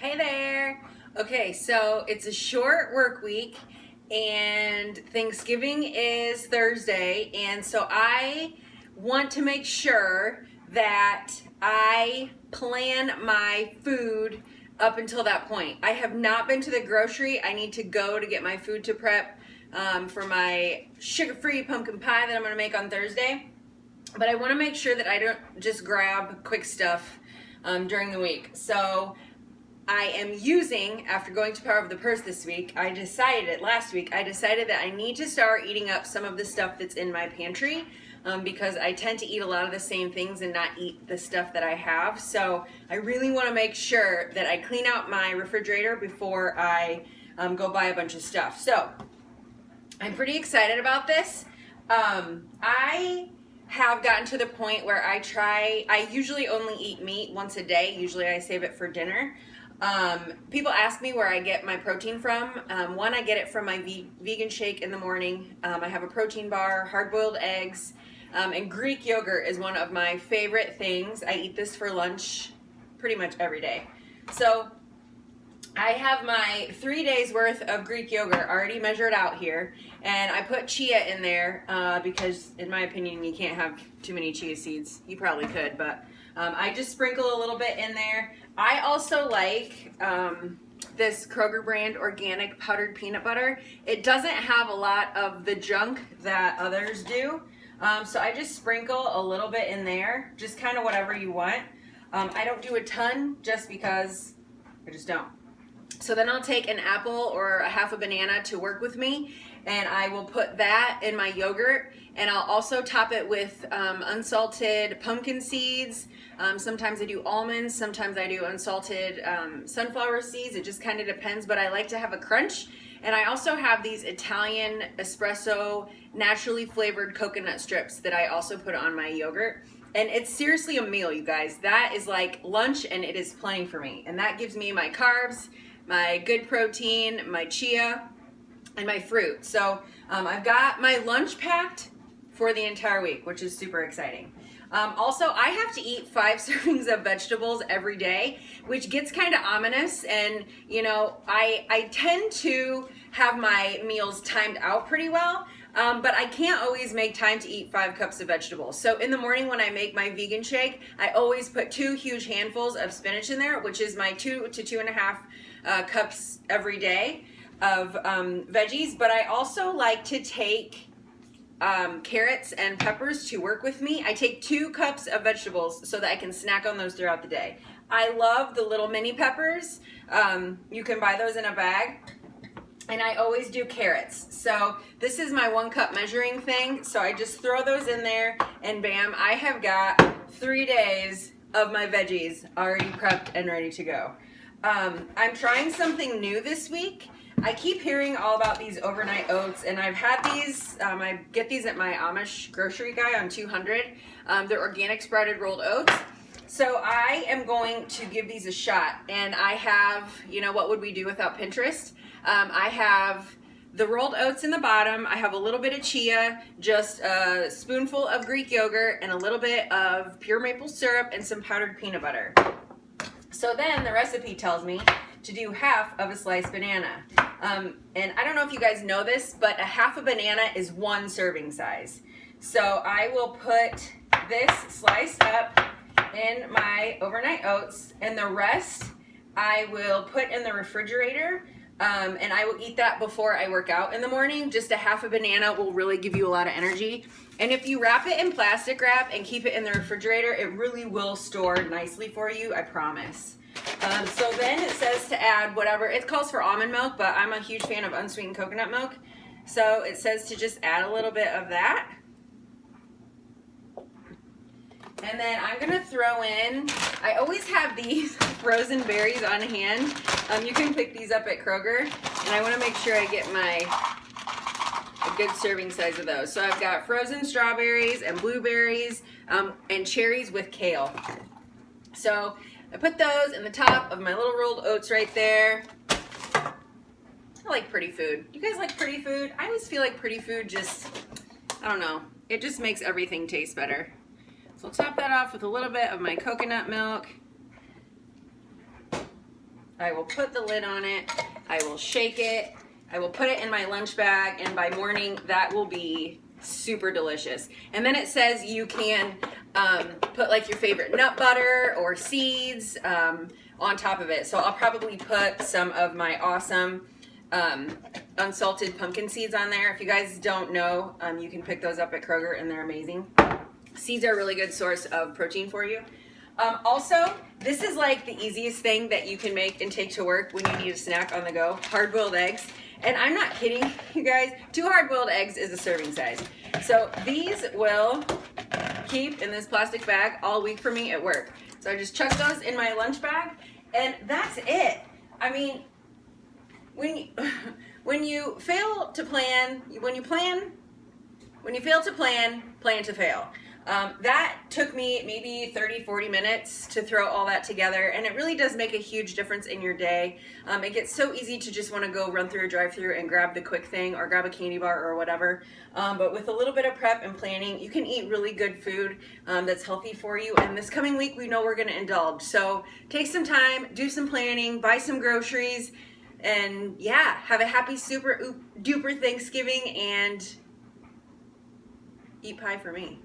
Hey there. Okay, so it's a short work week and Thanksgiving is Thursday, and so I want to make sure that I plan my food up until that point. I have not been to the grocery. I need to go to get my food to prep for my sugar-free pumpkin pie that I'm going to make on Thursday. But I want to make sure that I don't just grab quick stuff during the week. So I am using, after going to Power of the Purse this week, last week, I decided that I need to start eating up some of the stuff that's in my pantry because I tend to eat a lot of the same things and not eat the stuff that I have. So I really want to make sure that I clean out my refrigerator before I go buy a bunch of stuff. So I'm pretty excited about this. I have gotten to the point where I usually only eat meat once a day. Usually I save it for dinner. People ask me where I get my protein from. One, I get it from my vegan shake in the morning. I have a protein bar, hard-boiled eggs, and Greek yogurt is one of my favorite things. I eat this for lunch pretty much every day. So I have my 3 days worth of Greek yogurt already measured out here, and I put chia in there because in my opinion you can't have too many chia seeds. You probably could, but I just sprinkle a little bit in there. I also like this Kroger brand organic powdered peanut butter. It doesn't have a lot of the junk that others do, so I just sprinkle a little bit in there, just kind of whatever you want. I don't do a ton just because I just don't. So then I'll take an apple or a half a banana to work with me, and I will put that in my yogurt, and I'll also top it with unsalted pumpkin seeds. Sometimes I do almonds, sometimes I do unsalted sunflower seeds. It just kind of depends, but I like to have a crunch. And I also have these Italian espresso naturally flavored coconut strips that I also put on my yogurt. And it's seriously a meal, you guys. That is like lunch, and it is plenty for me. And that gives me my carbs, my good protein, my chia, and my fruit. So I've got my lunch packed for the entire week, which is super exciting. Also, I have to eat 5 servings of vegetables every day, which gets kind of ominous. And, you know, I tend to have my meals timed out pretty well, but I can't always make time to eat 5 cups of vegetables. So in the morning when I make my vegan shake, I always put 2 huge handfuls of spinach in there, which is my 2 to 2.5 cups every day of veggies. But I also like to take carrots and peppers to work with me. I take 2 cups of vegetables so that I can snack on those throughout the day. I love the little mini peppers. You can buy those in a bag. And I always do carrots. So this is my 1 cup measuring thing. So I just throw those in there and bam, I have got 3 days of my veggies already prepped and ready to go. I'm trying something new this week. I keep hearing all about these overnight oats, and I've had these, I get these at my Amish grocery guy on 200. They're organic sprouted rolled oats. So I am going to give these a shot, and I have, you know, what would we do without Pinterest? I have the rolled oats in the bottom. I have a little bit of chia, just a spoonful of Greek yogurt, and a little bit of pure maple syrup and some powdered peanut butter. So then the recipe tells me to do half of a sliced banana. And I don't know if you guys know this, but a half a banana is 1 serving size. So I will put this sliced up in my overnight oats, and the rest I will put in the refrigerator. And I will eat that before I work out in the morning. Just a half a banana will really give you a lot of energy. And if you wrap it in plastic wrap and keep it in the refrigerator, it really will store nicely for you, I promise. So then it says to add whatever, it calls for almond milk, but I'm a huge fan of unsweetened coconut milk. So it says to just add a little bit of that. And then I'm gonna throw in, I always have these frozen berries on hand. You can pick these up at Kroger, and I wanna make sure I get a good serving size of those. So I've got frozen strawberries and blueberries and cherries with kale. So I put those in the top of my little rolled oats right there. I like pretty food. You guys like pretty food? I always feel like pretty food just, I don't know, it just makes everything taste better. So I'll top that off with a little bit of my coconut milk. I will put the lid on it. I will shake it. I will put it in my lunch bag, and by morning that will be super delicious. And then it says you can put like your favorite nut butter or seeds on top of it. So I'll probably put some of my awesome unsalted pumpkin seeds on there. If you guys don't know, you can pick those up at Kroger and they're amazing. Seeds are a really good source of protein for you. Also, this is like the easiest thing that you can make and take to work when you need a snack on the go. Hard-boiled eggs. And I'm not kidding, you guys. 2 hard-boiled eggs is a serving size. So these will keep in this plastic bag all week for me at work. So I just chuck those in my lunch bag, and that's it. I mean, when you fail to plan, when you fail to plan, plan to fail. That took me maybe 30-40 minutes to throw all that together, and it really does make a huge difference in your day. It gets so easy to just want to go run through a drive-thru and grab the quick thing or grab a candy bar or whatever. But with a little bit of prep and planning, you can eat really good food that's healthy for you. And this coming week, we know we're going to indulge. So take some time, do some planning, buy some groceries, and yeah, have a happy super duper Thanksgiving and eat pie for me.